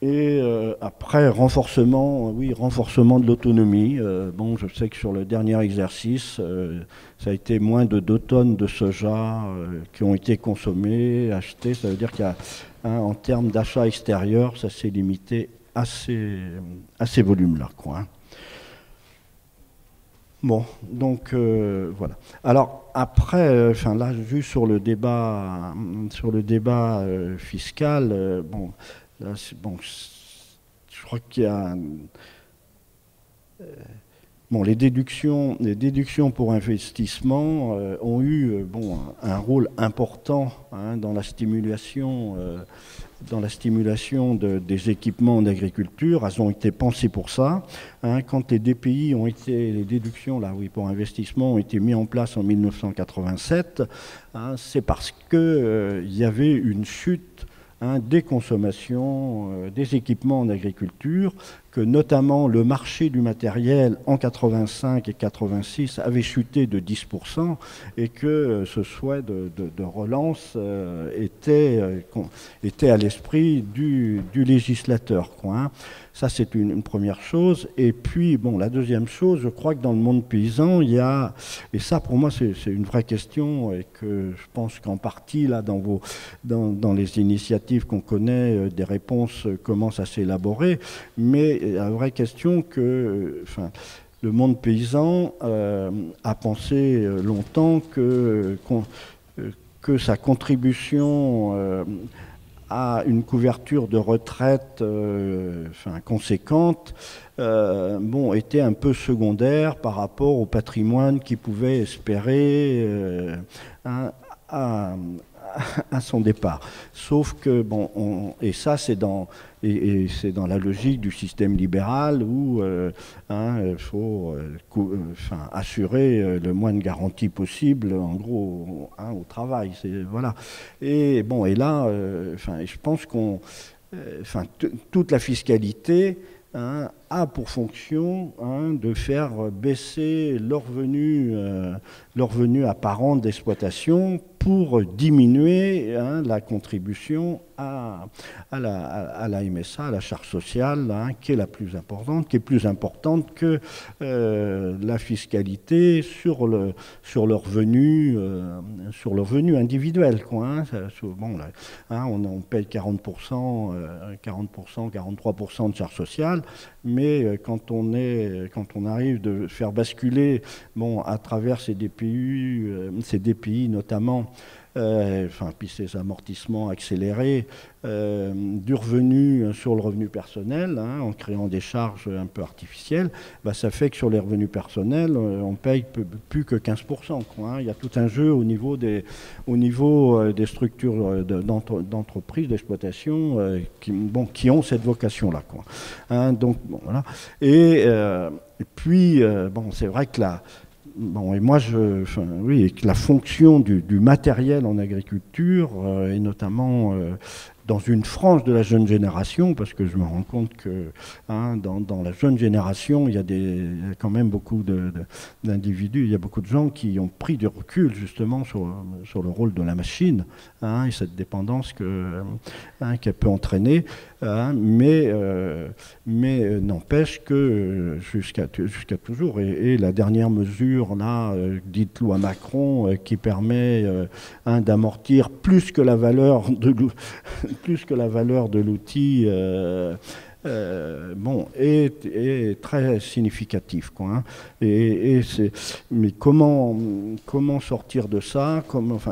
Et après, renforcement de l'autonomie. Je sais que sur le dernier exercice, ça a été moins de 2 tonnes de soja qui ont été consommées, achetées. Ça veut dire qu'il y a, en termes d'achat extérieur, ça s'est limité à ces volumes-là. Bon, donc voilà. Alors après, là, juste sur le débat fiscal, là, je crois qu'il y a les déductions pour investissement ont eu un rôle important dans la stimulation des équipements en agriculture. Elles ont été pensées pour ça. Quand les DPI les déductions pour investissement ont été mis en place en 1987, c'est parce qu'il y avait une chute des consommations, des équipements en agriculture, que notamment le marché du matériel en 85 et 86 avait chuté de 10% et que ce souhait de relance était à l'esprit du législateur. Ça, c'est une première chose. Et puis, la deuxième chose, je crois que dans le monde paysan, il y a, et ça pour moi c'est une vraie question, et que je pense qu'en partie, là, dans les initiatives qu'on connaît, des réponses commencent à s'élaborer, mais la vraie question que le monde paysan a pensé longtemps que sa contribution à une couverture de retraite conséquente était un peu secondaire par rapport au patrimoine qu'il pouvait espérer à à son départ. Sauf que, bon, et ça c'est dans la logique du système libéral où il faut assurer le moins de garanties possible, en gros, au travail. Voilà. Et bon, et là, je pense toute la fiscalité a pour fonction de faire baisser leurs revenus apparents d'exploitation pour diminuer la contribution à la MSA, à la charge sociale, qui est la plus importante, qui est plus importante que la fiscalité sur leur revenu individuel. On paye 40%, 43% de charge sociale, mais quand on arrive de faire basculer, à travers ces DPI notamment, puis ces amortissements accélérés du revenu sur le revenu personnel, en créant des charges un peu artificielles, ça fait que sur les revenus personnels, on paye plus que 15%. Il y a tout un jeu au niveau des structures d'entreprise, d'exploitation qui ont cette vocation-là. Donc, voilà. Et puis, c'est vrai que et moi, que la fonction du matériel en agriculture, et notamment dans une frange de la jeune génération, parce que je me rends compte que dans la jeune génération, il y a quand même beaucoup d'individus, il y a beaucoup de gens qui ont pris du recul justement sur le rôle de la machine, et cette dépendance qu'elle peut entraîner, mais n'empêche que jusqu'à toujours, et la dernière mesure là, dite loi Macron, qui permet d'amortir plus que la valeur de l'outil est très significatif. Mais comment sortir de ça,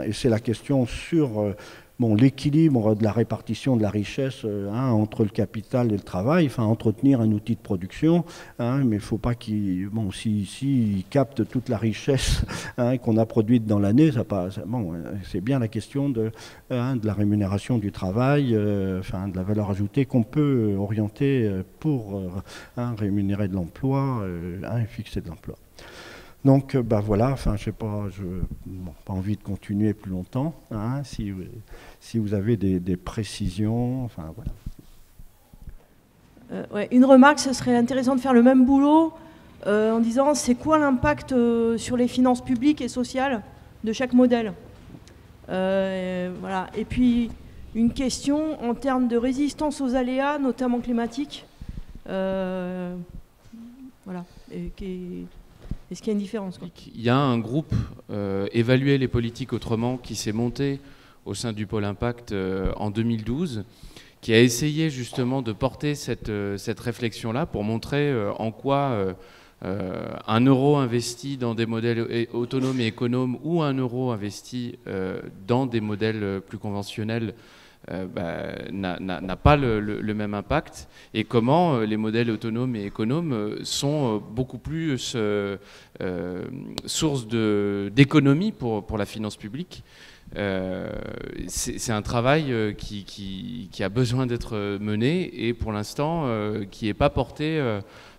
et c'est la question sur l'équilibre de la répartition de la richesse entre le capital et le travail, entretenir un outil de production, mais il ne faut pas qu'il capte toute la richesse qu'on a produite dans l'année. C'est bien la question de la rémunération du travail, de la valeur ajoutée qu'on peut orienter pour rémunérer de l'emploi et fixer de l'emploi. Donc, voilà, je sais pas, pas envie de continuer plus longtemps, si vous avez des précisions, voilà. Ouais, une remarque, ce serait intéressant de faire le même boulot en disant c'est quoi l'impact sur les finances publiques et sociales de chaque modèle. Voilà. Et puis, une question en termes de résistance aux aléas, notamment climatiques. Voilà. Est-ce qu'il y a une différence, quoi ? Il y a un groupe Évaluer les politiques autrement qui s'est monté au sein du pôle Impact en 2012, qui a essayé justement de porter cette réflexion-là pour montrer en quoi un euro investi dans des modèles autonomes et économes ou un euro investi dans des modèles plus conventionnels n'a pas le même impact, et comment les modèles autonomes et économes sont beaucoup plus source d'économie pour la finance publique. C'est un travail qui a besoin d'être mené et pour l'instant qui n'est pas porté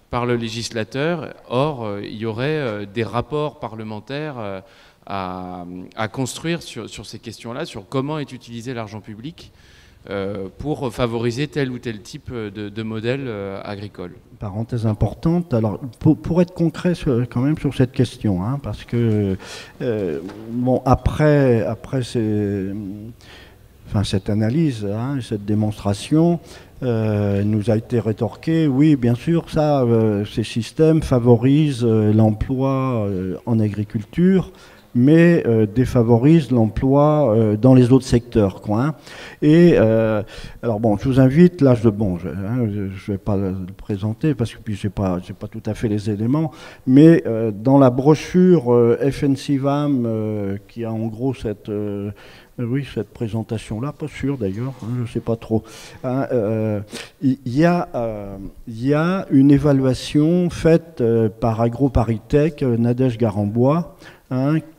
par le législateur. Or, il y aurait des rapports parlementaires à construire sur ces questions-là, sur comment est utilisé l'argent public pour favoriser tel ou tel type de modèle agricole. Parenthèse importante. Alors, pour être concret quand même sur cette question, parce que après cette analyse, cette démonstration, nous a été rétorqué, oui, bien sûr, ces systèmes favorisent l'emploi en agriculture, mais défavorise l'emploi dans les autres secteurs. Et alors je vous invite, là, je vais pas le présenter parce que j'ai pas tout à fait les éléments, mais dans la brochure FNCIVAM qui a en gros cette présentation-là, pas sûr d'ailleurs, je ne sais pas trop. Il y a une évaluation faite par AgroParisTech, Nadège Garambois,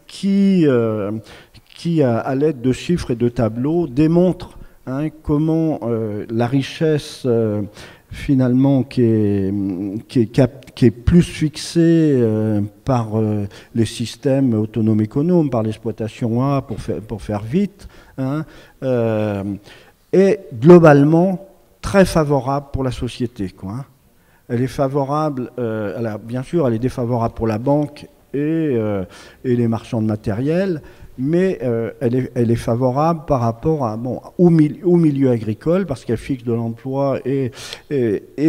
qui qui, à l'aide de chiffres et de tableaux, démontre comment la richesse finalement qui est plus fixée par les systèmes autonomes économes, par l'exploitation A pour faire vite, est globalement très favorable pour la société, quoi. Elle est favorable, bien sûr, elle est défavorable pour la banque et les marchands de matériel, mais elle est favorable par rapport au milieu agricole, parce qu'elle fixe de l'emploi et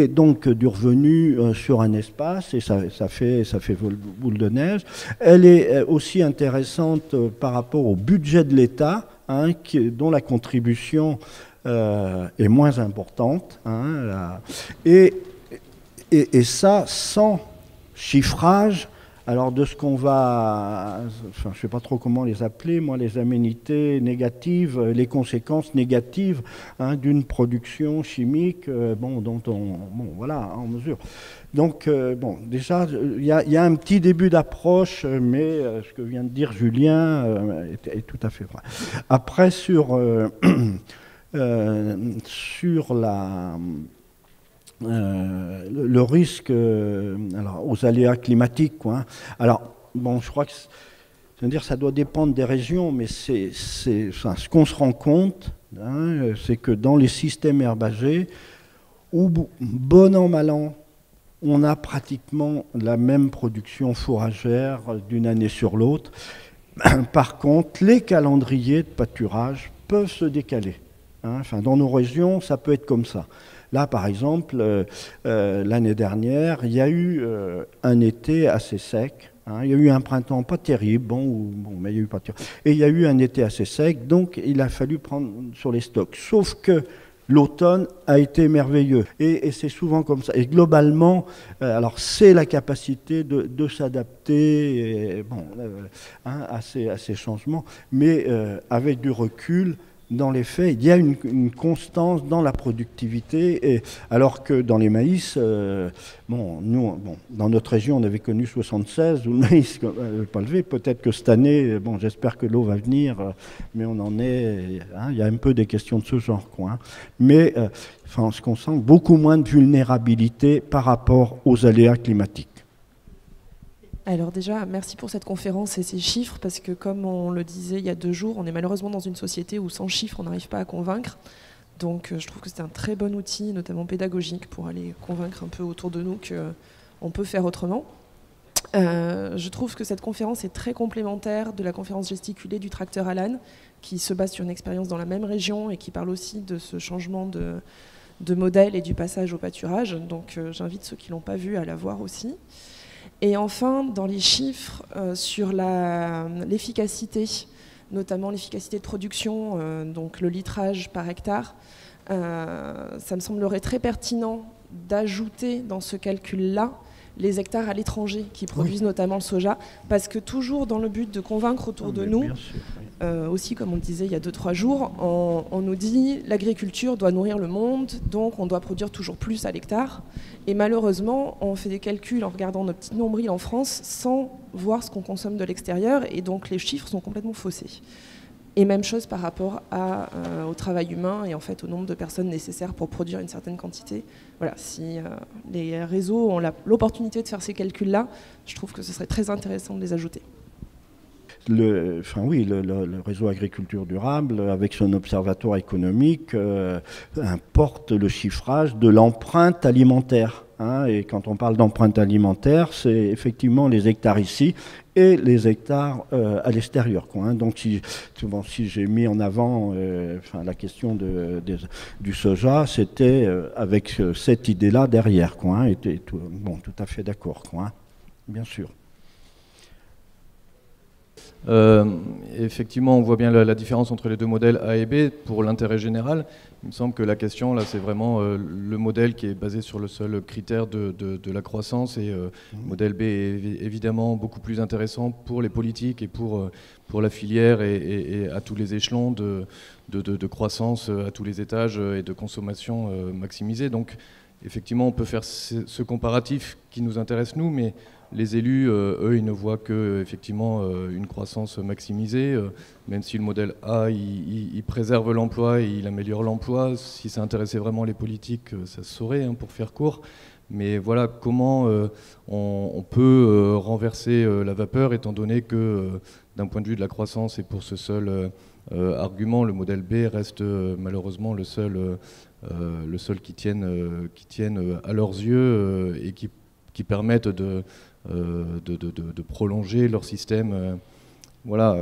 donc du revenu sur un espace, et ça fait boule de neige. Elle est aussi intéressante par rapport au budget de l'État, dont la contribution est moins importante, et ça sans chiffrage. Alors de ce qu'on va, je ne sais pas trop comment les appeler, moi, les aménités négatives, les conséquences négatives d'une production chimique, voilà, en mesure. Donc, déjà, il y a un petit début d'approche, mais ce que vient de dire Julien est tout à fait vrai. Après, sur le risque aux aléas climatiques, quoi. Alors, je crois que ça doit dépendre des régions, mais ce qu'on se rend compte, c'est que dans les systèmes herbagés, où bon an, mal an, on a pratiquement la même production fourragère d'une année sur l'autre. Par contre, les calendriers de pâturage peuvent se décaler. Dans nos régions, ça peut être comme ça. Là, par exemple, l'année dernière, il y a eu un été assez sec. Il y a eu un printemps pas terrible, mais il y a eu pas terrible. Et il y a eu un été assez sec, donc il a fallu prendre sur les stocks. Sauf que l'automne a été merveilleux. Et c'est souvent comme ça. Et globalement, alors c'est la capacité de s'adapter à ces changements, mais avec du recul. Dans les faits, il y a une constance dans la productivité, alors que dans les maïs, nous, dans notre région, on avait connu 76, où le maïs n'avait pas levé. Peut-être que cette année, j'espère que l'eau va venir, mais on en est, il y a un peu des questions de ce genre, quoi. Mais, ce qu'on sent, beaucoup moins de vulnérabilité par rapport aux aléas climatiques. Alors déjà, merci pour cette conférence et ces chiffres, parce que comme on le disait il y a 2 jours, on est malheureusement dans une société où sans chiffres, on n'arrive pas à convaincre. Donc je trouve que c'est un très bon outil, notamment pédagogique, pour aller convaincre un peu autour de nous qu'on peut faire autrement. Je trouve que cette conférence est très complémentaire de la conférence gesticulée du tracteur Alan, qui se base sur une expérience dans la même région et qui parle aussi de ce changement de modèle et du passage au pâturage. Donc j'invite ceux qui ne l'ont pas vu à la voir aussi. Et enfin, dans les chiffres sur l'efficacité, notamment l'efficacité de production, donc le litrage par hectare, ça me semblerait très pertinent d'ajouter dans ce calcul-là les hectares à l'étranger qui produisent notamment le soja, parce que toujours dans le but de convaincre autour de nous, aussi comme on le disait il y a 2-3 jours, on nous dit l'agriculture doit nourrir le monde, donc on doit produire toujours plus à l'hectare. Et malheureusement, on fait des calculs en regardant nos petits nombrils en France sans voir ce qu'on consomme de l'extérieur, et donc les chiffres sont complètement faussés. Et même chose par rapport au travail humain et en fait au nombre de personnes nécessaires pour produire une certaine quantité. Voilà, si les réseaux ont l'opportunité de faire ces calculs-là, je trouve que ce serait très intéressant de les ajouter. Le réseau agriculture durable, avec son observatoire économique, importe le chiffrage de l'empreinte alimentaire. Et quand on parle d'empreinte alimentaire, c'est effectivement les hectares ici et les hectares à l'extérieur. Donc si j'ai mis en avant la question du soja, c'était avec cette idée-là derrière. Et tout à fait d'accord. Bien sûr. Effectivement, on voit bien la différence entre les 2 modèles A et B pour l'intérêt général. Il me semble que la question, là, c'est vraiment le modèle qui est basé sur le seul critère de la croissance, et le modèle B est évidemment beaucoup plus intéressant pour les politiques et pour la filière et à tous les échelons de croissance, à tous les étages et de consommation maximisée. Donc, effectivement, on peut faire ce comparatif qui nous intéresse, nous, mais Les élus, eux, ils ne voient que effectivement une croissance maximisée, même si le modèle A, il préserve l'emploi et il améliore l'emploi. Si ça intéressait vraiment les politiques, ça se saurait, hein, pour faire court. Mais voilà, comment on peut renverser la vapeur, étant donné que d'un point de vue de la croissance et pour ce seul argument, le modèle B reste malheureusement le seul qui tienne à leurs yeux et qui permettent de prolonger leur système. Voilà,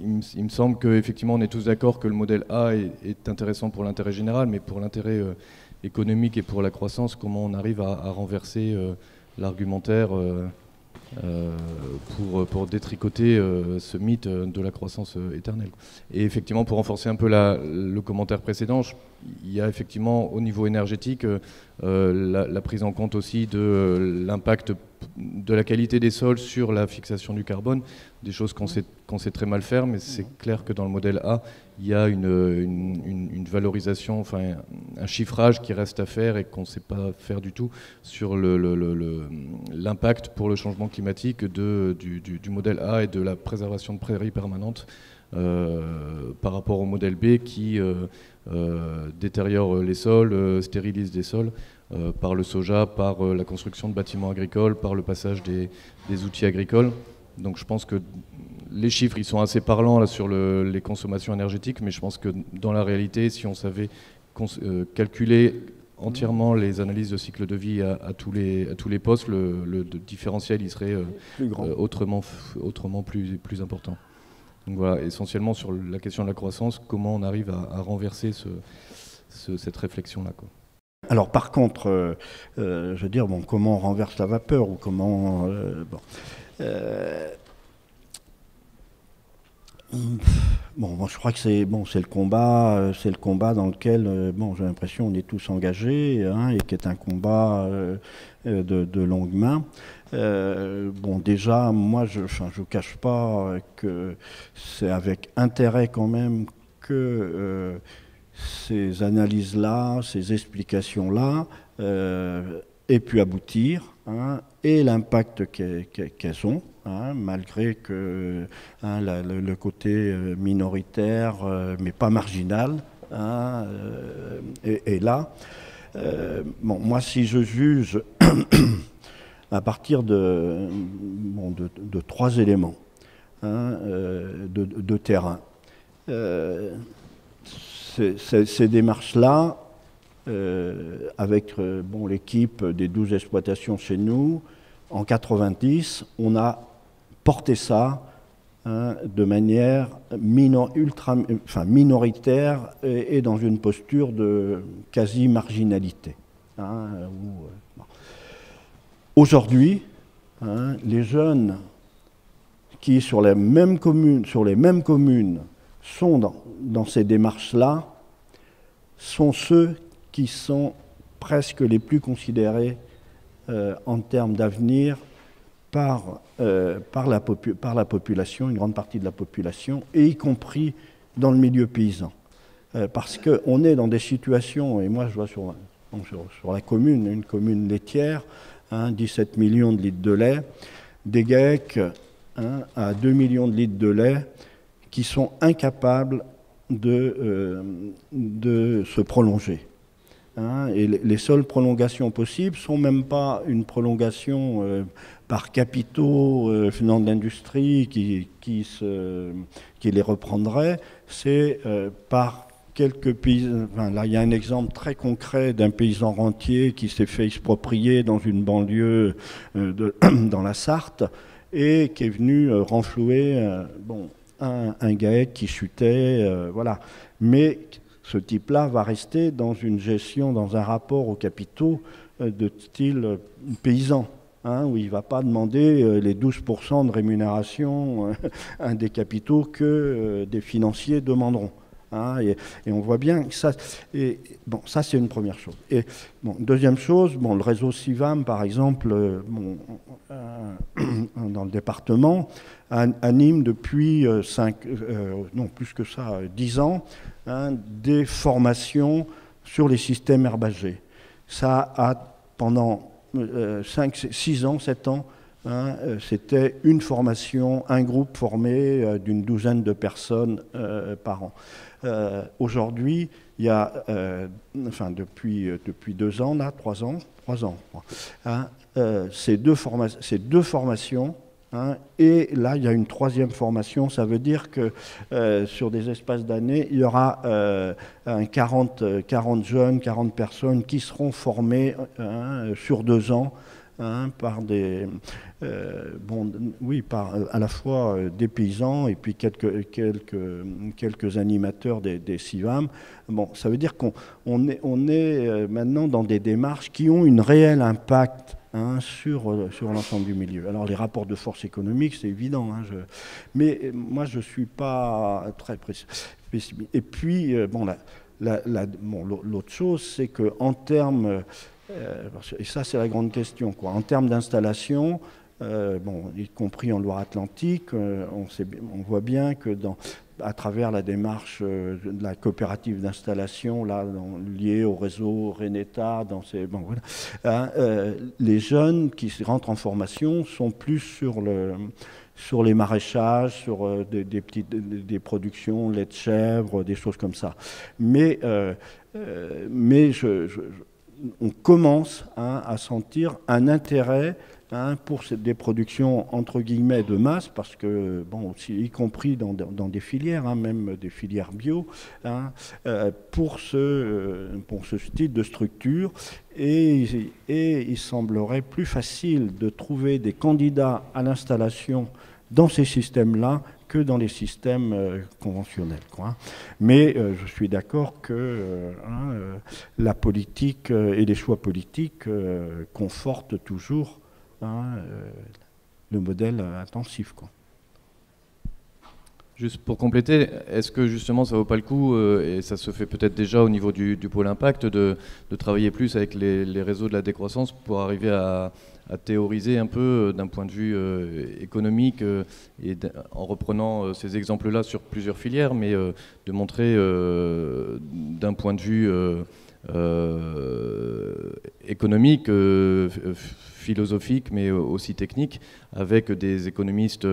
il me semble qu'effectivement on est tous d'accord que le modèle A est intéressant pour l'intérêt général, mais pour l'intérêt économique et pour la croissance, comment on arrive à renverser l'argumentaire pour détricoter ce mythe de la croissance éternelle. Et effectivement, pour renforcer un peu le commentaire précédent, il y a effectivement au niveau énergétique la prise en compte aussi de l'impact de la qualité des sols sur la fixation du carbone, des choses qu'on sait très mal faire, mais c'est clair que dans le modèle A, il y a une valorisation, enfin un chiffrage qui reste à faire et qu'on ne sait pas faire du tout sur l'impact pour le changement climatique du modèle A et de la préservation de prairies permanentes par rapport au modèle B qui détériore les sols, stérilise des sols par le soja, par la construction de bâtiments agricoles, par le passage des outils agricoles. Donc je pense que les chiffres, ils sont assez parlants là, sur les consommations énergétiques, mais je pense que dans la réalité, si on savait calculer entièrement les analyses de cycle de vie à tous les postes, le différentiel il serait plus grand. autrement plus important. Donc voilà, essentiellement sur la question de la croissance, comment on arrive à renverser cette réflexion-là, quoi. Alors par contre, je veux dire, bon, comment on renverse la vapeur ou comment... Bon, je crois que c'est le combat dans lequel j'ai l'impression on est tous engagés, hein, et qui est un combat de longue main. Déjà, moi, je ne cache pas que c'est avec intérêt quand même que ces analyses-là, ces explications-là aient pu aboutir, hein, et l'impact qu'elles ont. Hein, malgré que le côté minoritaire, mais pas marginal, hein, est là. Moi, si je juge à partir de 3 éléments, hein, de terrain, ces démarches-là, avec l'équipe des 12 exploitations chez nous, en 90, on a porter ça, hein, de manière minoritaire et dans une posture de quasi-marginalité. Hein, Aujourd'hui, hein, les jeunes qui, sur les mêmes communes sont dans ces démarches-là, sont ceux qui sont presque les plus considérés en termes d'avenir par la population, une grande partie de la population, et y compris dans le milieu paysan. Parce qu'on est dans des situations, et moi je vois sur la commune, une commune laitière, hein, 17 millions de litres de lait, des GAEC, hein, à 2 millions de litres de lait, qui sont incapables de se prolonger. Hein, et les seules prolongations possibles ne sont même pas une prolongation par capitaux venant de l'industrie qui les reprendrait, c'est par quelques paysans. Enfin, là, il y a un exemple très concret d'un paysan rentier qui s'est fait exproprier dans une banlieue dans la Sarthe et qui est venu renflouer un GAEC qui chutait, voilà. Mais ce type-là va rester dans une gestion, dans un rapport aux capitaux de style paysan, hein, où il ne va pas demander les 12% de rémunération des capitaux que des financiers demanderont. Hein, et on voit bien que ça, ça c'est une première chose. Et deuxième chose, le réseau CIVAM, par exemple, dans le département, anime depuis 10 ans, hein, des formations sur les systèmes herbagés. Ça a, pendant 5, 6 ans, 7 ans, c'était une formation, un groupe formé d'une douzaine de personnes par an. Aujourd'hui, il y a, depuis 2 ans, là, 3 ans, ces deux formations. Et là, il y a une troisième formation. Ça veut dire que sur des espaces d'années, il y aura 40 jeunes, 40 personnes qui seront formées sur 2 ans par des, par à la fois des paysans et puis quelques animateurs des CIVAM. Bon, ça veut dire qu'on est maintenant dans des démarches qui ont un réel impact sur l'ensemble du milieu. Alors les rapports de force économiques, c'est évident, mais moi je ne suis pas très pessimiste. Et puis, l'autre chose, c'est qu'en termes, et ça c'est la grande question, en termes d'installation, y compris en Loire-Atlantique, on voit bien que à travers la démarche de la coopérative d'installation liée au réseau Reneta, les jeunes qui rentrent en formation sont plus sur les maraîchages, sur des productions, lait de chèvre, des choses comme ça. Mais on commence à sentir un intérêt pour des productions entre guillemets de masse, parce que, y compris dans des filières, même des filières bio, pour ce style de structure. Et il semblerait plus facile de trouver des candidats à l'installation dans ces systèmes-là que dans les systèmes conventionnels. Mais je suis d'accord que la politique et les choix politiques confortent toujours le modèle intensif. Juste pour compléter, est-ce que justement ça vaut pas le coup, et ça se fait peut-être déjà au niveau du pôle impact, de travailler plus avec les réseaux de la décroissance pour arriver à théoriser un peu d'un point de vue économique, et en reprenant ces exemples-là sur plusieurs filières, mais de montrer d'un point de vue économique, philosophique, mais aussi technique, avec des économistes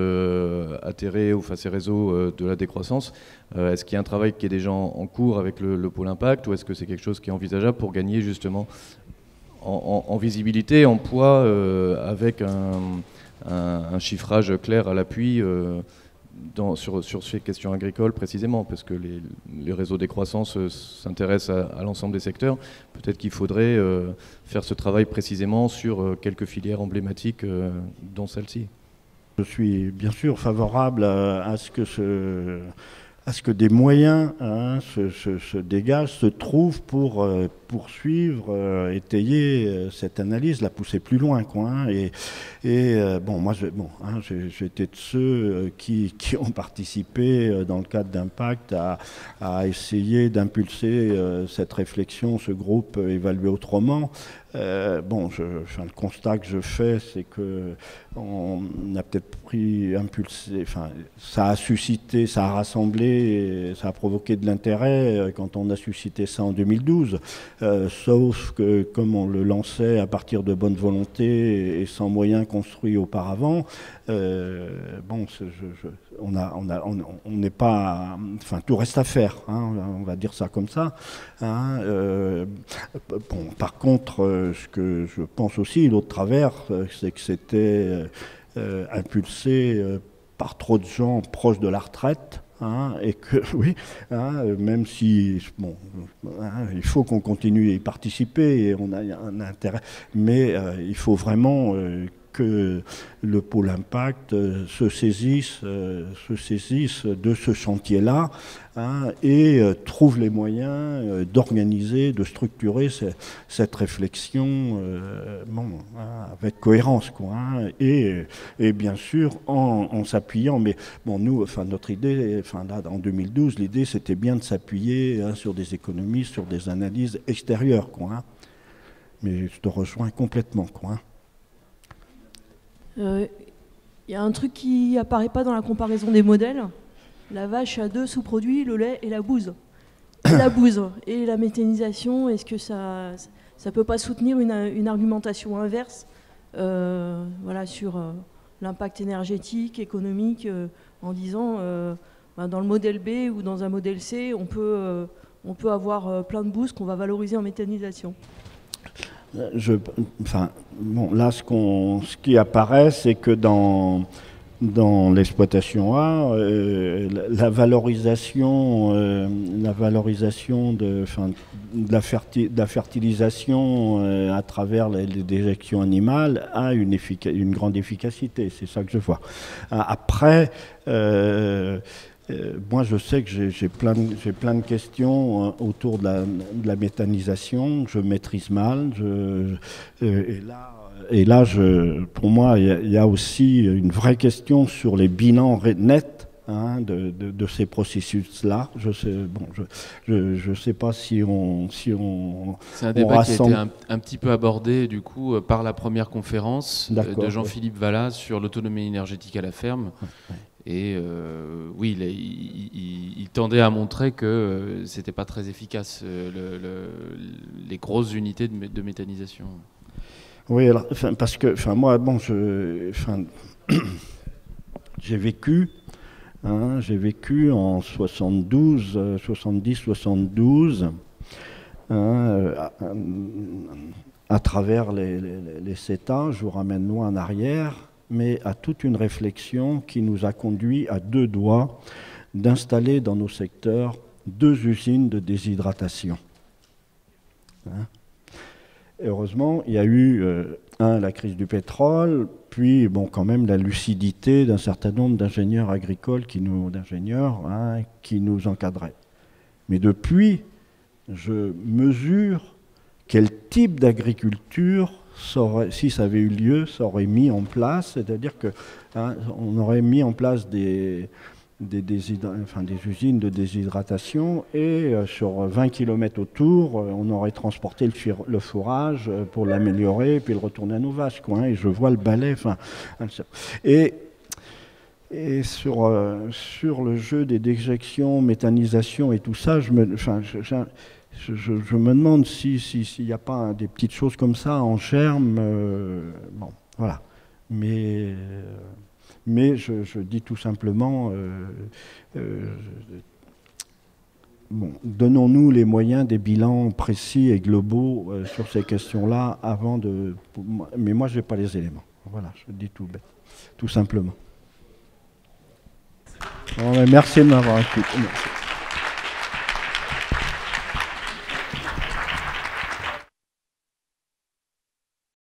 atterrés ou à ces réseaux de la décroissance. Est-ce qu'il y a un travail qui est déjà en cours avec le pôle impact, ou est-ce que c'est quelque chose qui est envisageable pour gagner justement en visibilité, en poids, avec un chiffrage clair à l'appui sur ces questions agricoles précisément, parce que les réseaux décroissance s'intéressent à l'ensemble des secteurs. Peut-être qu'il faudrait faire ce travail précisément sur quelques filières emblématiques, dont celle-ci. Je suis bien sûr favorable à ce que des moyens se dégagent, se trouvent pour poursuivre, étayer cette analyse, la pousser plus loin. Moi, j'étais de ceux qui ont participé dans le cadre d'Impact à essayer d'impulser cette réflexion, ce groupe évalué autrement. Le constat que je fais, c'est que on a peut-être impulsé, ça a suscité, ça a rassemblé, ça a provoqué de l'intérêt quand on a suscité ça en 2012. Sauf que comme on le lançait à partir de bonne volonté et sans moyens construits auparavant, on n'est pas, tout reste à faire, on va dire ça comme ça. Par contre, ce que je pense aussi, l'autre travers, c'est que c'était impulsé par trop de gens proches de la retraite. Et que, même si, il faut qu'on continue à y participer et on a un intérêt, mais il faut vraiment que le pôle impact se saisisse de ce chantier-là et trouve les moyens d'organiser, de structurer cette réflexion avec cohérence, et bien sûr en s'appuyant. Mais nous, notre idée, en 2012, l'idée c'était bien de s'appuyer sur des économistes, sur des analyses extérieures, Mais je te rejoins complètement, Il y a un truc qui apparaît pas dans la comparaison des modèles. La vache a 2 sous-produits, le lait et la bouse. Et la méthanisation, est-ce que ça peut pas soutenir une argumentation inverse voilà, sur l'impact énergétique, économique, en disant dans le modèle B ou dans un modèle C, on peut avoir plein de boosts qu'on va valoriser en méthanisation. Bon, là, ce qui apparaît, c'est que dans l'exploitation A, la valorisation de la fertilisation à travers les déjections animales a une grande efficacité. C'est ça que je vois. Après, moi, je sais que j'ai plein de questions autour de la méthanisation que je maîtrise mal. Et là, pour moi, il y a aussi une vraie question sur les bilans nets de ces processus-là. Je sais pas si on c'est un débat qui a été un petit peu abordé du coup par la première conférence de Jean-Philippe Vallat sur l'autonomie énergétique à la ferme. Ouais. Et oui, il tendait à montrer que c'était pas très efficace les grosses unités de méthanisation. Oui, alors, parce que moi, bon, j'ai vécu en 70-72 à travers les CETA. Je vous ramène loin en arrière, mais à toute une réflexion qui nous a conduit à deux doigts d'installer dans nos secteurs 2 usines de déshydratation. Heureusement, il y a eu la crise du pétrole, puis bon, quand même la lucidité d'un certain nombre d'ingénieurs agricoles qui nous encadraient. Mais depuis, je mesure quel type d'agriculture, si ça avait eu lieu, ça aurait mis en place, c'est-à-dire qu'on aurait mis en place des usines de déshydratation et sur 20 km autour, on aurait transporté le fourrage pour l'améliorer et puis le retourner à nos vaches. Et je vois le balai. Et sur le jeu des déjections, méthanisation et tout ça, je me demande s'il n'y a pas des petites choses comme ça en germe. Bon, voilà. Mais je dis tout simplement, donnons-nous les moyens des bilans précis et globaux sur ces questions-là avant de... Mais moi, je n'ai pas les éléments. Voilà, je dis tout simplement. Bon, merci de m'avoir écouté.